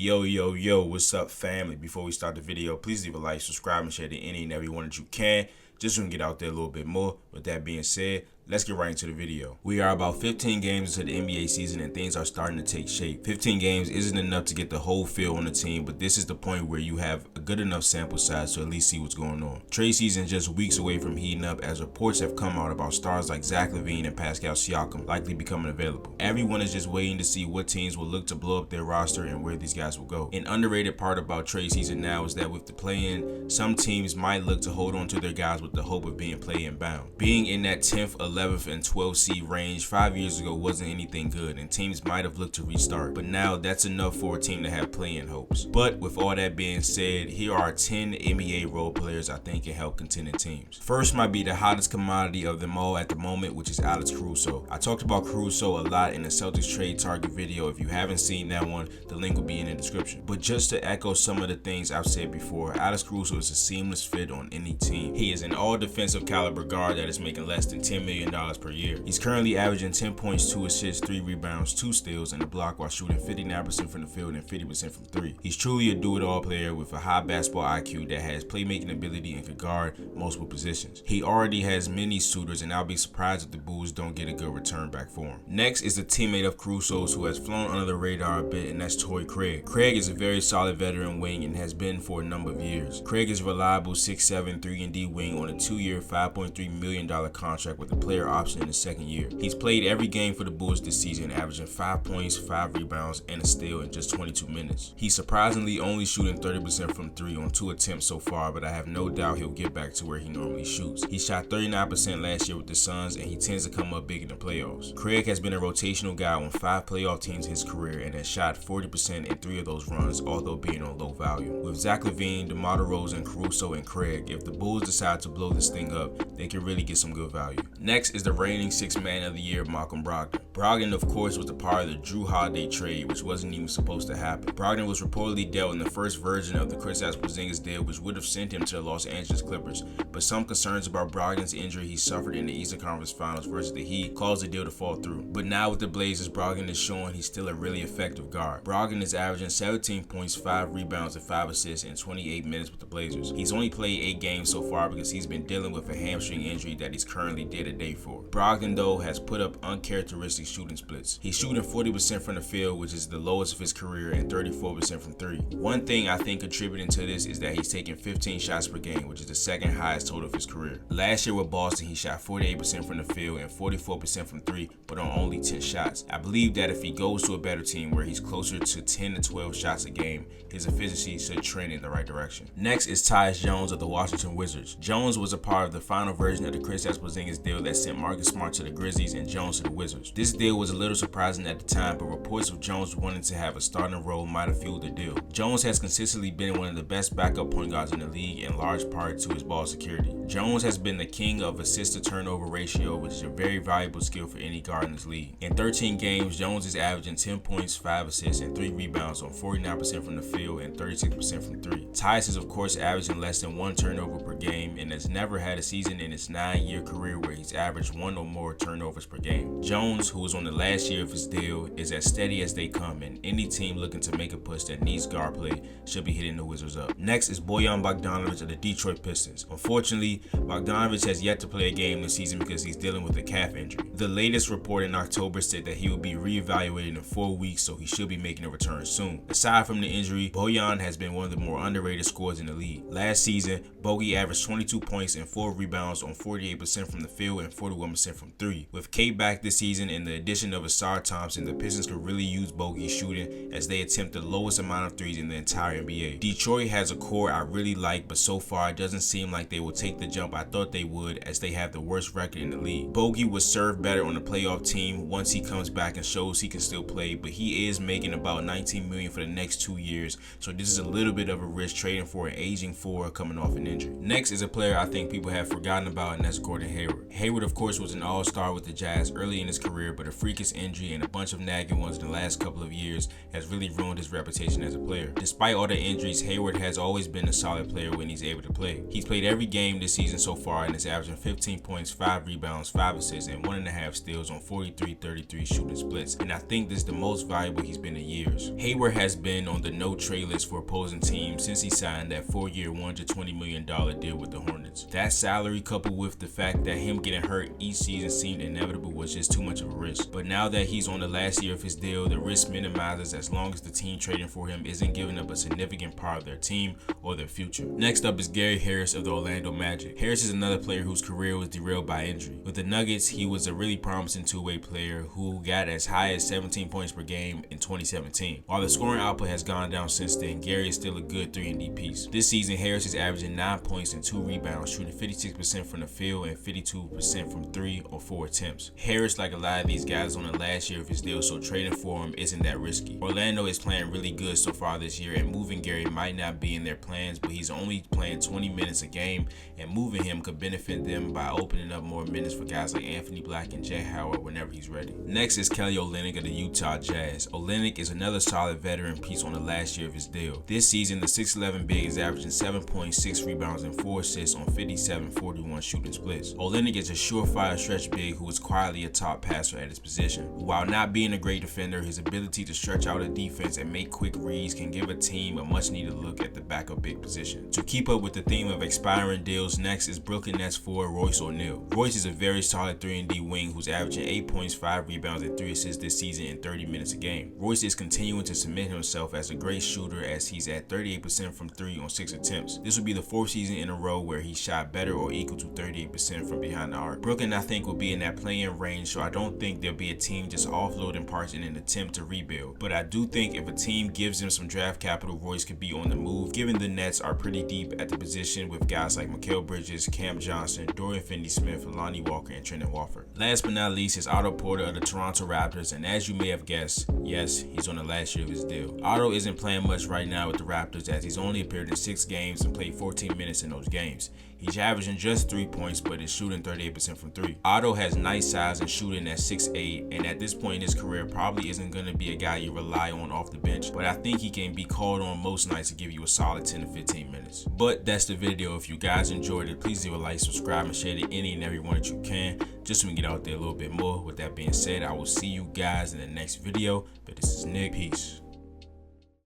Yo, what's up, family? Before we start the video, please leave a like, subscribe, and share to any and everyone that you can, just so we can get out there a little bit more. With that being said, let's get right into the video. We are about 15 games into the NBA season and things are starting to take shape. 15 games isn't enough to get the whole feel on the team, but this is the point where you have a good enough sample size to at least see what's going on. Trade season just weeks away from heating up as reports have come out about stars like Zach LaVine and Pascal Siakam likely becoming available. Everyone is just waiting to see what teams will look to blow up their roster and where these guys will go. An underrated part about trade season now is that with the play-in, some teams might look to hold on to their guys with the hope of being play-in bound. Being in that 10th, 11th, and 12th seed range 5 years ago wasn't anything good, and teams might have looked to restart, but now that's enough for a team to have play-in hopes. But with all that being said, here are 10 NBA role players I think can help contending teams. First might be the hottest commodity of them all at the moment, which is Alex Caruso. I talked about Caruso a lot in the Celtics trade target video. If you haven't seen that one, the link will be in the description. But just to echo some of the things I've said before, Alex Caruso is a seamless fit on any team. He is an all-defensive caliber guard that is making less than $10 million per year. He's currently averaging 10 points, 2 assists, 3 rebounds, 2 steals, and a block while shooting 59% from the field and 50% from 3. He's truly a do-it-all player with a high basketball IQ that has playmaking ability and can guard multiple positions. He already has many suitors, and I'll be surprised if the Bulls don't get a good return back for him. Next is a teammate of Caruso's who has flown under the radar a bit, and that's Torrey Craig. Craig is a very solid veteran wing and has been for a number of years. Craig is a reliable 6'7", 3-and-D wing on a 2-year, $5.3 million contract with a player option in the second year. He's played every game for the Bulls this season, averaging 5 points, 5 rebounds, and a steal in just 22 minutes. He's surprisingly only shooting 30% from 3 on 2 attempts so far, but I have no doubt he'll get back to where he normally shoots. He shot 39% last year with the Suns, and he tends to come up big in the playoffs. Craig has been a rotational guy on 5 playoff teams in his career and has shot 40% in 3 of those runs, although being on low value. With Zach LaVine, DeMar DeRozan, Caruso, and Craig, if the Bulls decide to blow this thing up, they can really get some good value. Next is the reigning 6th man of the year, Malcolm Brogdon. Brogdon, of course, was a part of the Jrue Holiday trade, which wasn't even supposed to happen. Brogdon was reportedly dealt in the first version of the Kristaps Porzingis deal, which would have sent him to the Los Angeles Clippers, but some concerns about Brogdon's injury he suffered in the Eastern Conference Finals versus the Heat caused the deal to fall through. But now with the Blazers, Brogdon is showing he's still a really effective guard. Brogdon is averaging 17 points, 5 rebounds, and 5 assists in 28 minutes with the Blazers. He's only played 8 games so far because he's been dealing with a hamstring injury that he's currently day-to-day for. Brogdon, though, has put up uncharacteristic shooting splits. He's shooting 40% from the field, which is the lowest of his career, and 34% from 3. One thing I think contributing to this is that he's taking 15 shots per game, which is the second highest total of his career. Last year with Boston, he shot 48% from the field and 44% from 3, but on only 10 shots. I believe that if he goes to a better team where he's closer to 10 to 12 shots a game, his efficiency should trend in the right direction. Next is Tyus Jones of the Washington Wizards. Jones was a part of the final version of the Kristaps Porzingis deal that sent Marcus Smart to the Grizzlies and Jones to the Wizards. This deal was a little surprising at the time, but reports of Jones wanting to have a starting role might have fueled the deal. Jones has consistently been one of the best backup point guards in the league, in large part to his ball security. Jones has been the king of assist-to-turnover ratio, which is a very valuable skill for any guard in this league. In 13 games, Jones is averaging 10 points, 5 assists, and 3 rebounds on 49% from the field and 36% from 3. Tyus is, of course, averaging less than 1 turnover per game and has never had a season in his 9-year career where he's averaged 1 or more turnovers per game. Jones, who is on the last year of his deal, is as steady as they come, and any team looking to make a push that needs guard play should be hitting the Wizards up. Next is Bojan Bogdanovic of the Detroit Pistons. Unfortunately, Bogdanovic has yet to play a game this season because he's dealing with a calf injury. The latest report in October said that he will be reevaluated in 4 weeks, so he should be making a return soon. Aside from the injury, Bojan has been one of the more underrated scorers in the league. Last season, Bogey averaged 22 points and 4 rebounds on 48% from the field and 41% from 3. With Kate back this season and the addition of Asar Thompson, the Pistons could really use Bogey's shooting as they attempt the lowest amount of threes in the entire NBA. Detroit has a core I really like, but so far it doesn't seem like they will take the jump I thought they would, as they have the worst record in the league. Bogey would serve better on a playoff team once he comes back and shows he can still play, but he is making about $19 million for the next 2 years, so this is a little bit of a risk trading for an aging forward coming off an injury. Next is a player I think people have forgotten about, and that's Gordon Hayward. Hayward, of course, was an all-star with the Jazz early in his career, but a freakish injury and a bunch of nagging ones in the last couple of years has really ruined his reputation as a player. Despite all the injuries, Hayward has always been a solid player when he's able to play. He's played every game this season so far and is averaging 15 points, 5 rebounds, 5 assists, and 1.5 steals on 43-33 shooting splits. And I think this is the most valuable he's been in years. Hayward has been on the no trade list for opposing teams since he signed that 4-year, $120 million deal with the Hornets. That salary, coupled with the fact that him getting hurt each season seemed inevitable, was just too much of a risk. But now that he's on the last year of his deal, the risk minimizes as long as the team trading for him isn't giving up a significant part of their team or their future. Next up is Gary Harris of the Orlando Magic. Harris is another player whose career was derailed by injury. With the Nuggets, he was a really promising two-way player who got as high as 17 points per game in 2017. While the scoring output has gone down since then, Gary is still a good 3-and-D piece. This season, Harris is averaging 9 points and 2 rebounds, shooting 56% from the field and 52% from 3 or 4 attempts. Harris, like a lot of these guys, on the last year of his deal, so trading for him isn't that risky. Orlando is playing really good so far this year, and moving Gary might not be in their plans, but he's only playing 20 minutes a game, and moving him could benefit them by opening up more minutes for guys like Anthony Black and Jay Howard whenever he's ready. Next is Kelly Olynyk of the Utah Jazz. Olynyk is another solid veteran piece on the last year of his deal. This season, the 6'11 big is averaging 7.6 rebounds and 4 assists on 57-41 shooting splits. Olynyk is a surefire stretch big who is quietly a top passer at his position. While not being a great defender, his ability to stretch out a defense and make quick reads can give a team a much needed look at the backup big position. To keep up with the theme of expiring deals, next is Brooklyn Nets forward Royce ONeale. Royce is a very solid 3-and-D wing who's averaging 8 points, 5 rebounds, and 3 assists this season in 30 minutes a game. Royce is continuing to cement himself as a great shooter as he's at 38% from 3 on 6 attempts. This will be the 4th season in a row where he shot better or equal to 38% from behind the arc. Brooklyn, I think, will be in that play-in range, so I don't think there'll be a team just offloading parts in an attempt to rebuild. But I do think if a team gives him some draft capital, Royce could be on the move, given the Nets are pretty deep at the position with guys like Mikal Bridges, Cam Johnson, Dorian Finney-Smith, Lonnie Walker, and Trendon Watford. Last but not least is Otto Porter of the Toronto Raptors, and as you may have guessed, yes, he's on the last year of his deal. Otto isn't playing much right now with the Raptors as he's only appeared in 6 games and played 14 minutes in those games. He's averaging just 3 points, but is shooting 38% from 3. Otto has nice size and shooting at 6'8", and at this point in his career probably isn't going to be a guy you rely on off the bench, but I think he can be called on most nights to give you a solid 10 to 15 minutes. But that's the video. If you guys enjoyed it, please leave a like, subscribe, and share to any and everyone that you can, just so we can get out there a little bit more. With that being said, I will see you guys in the next video, but this is Nick. Peace.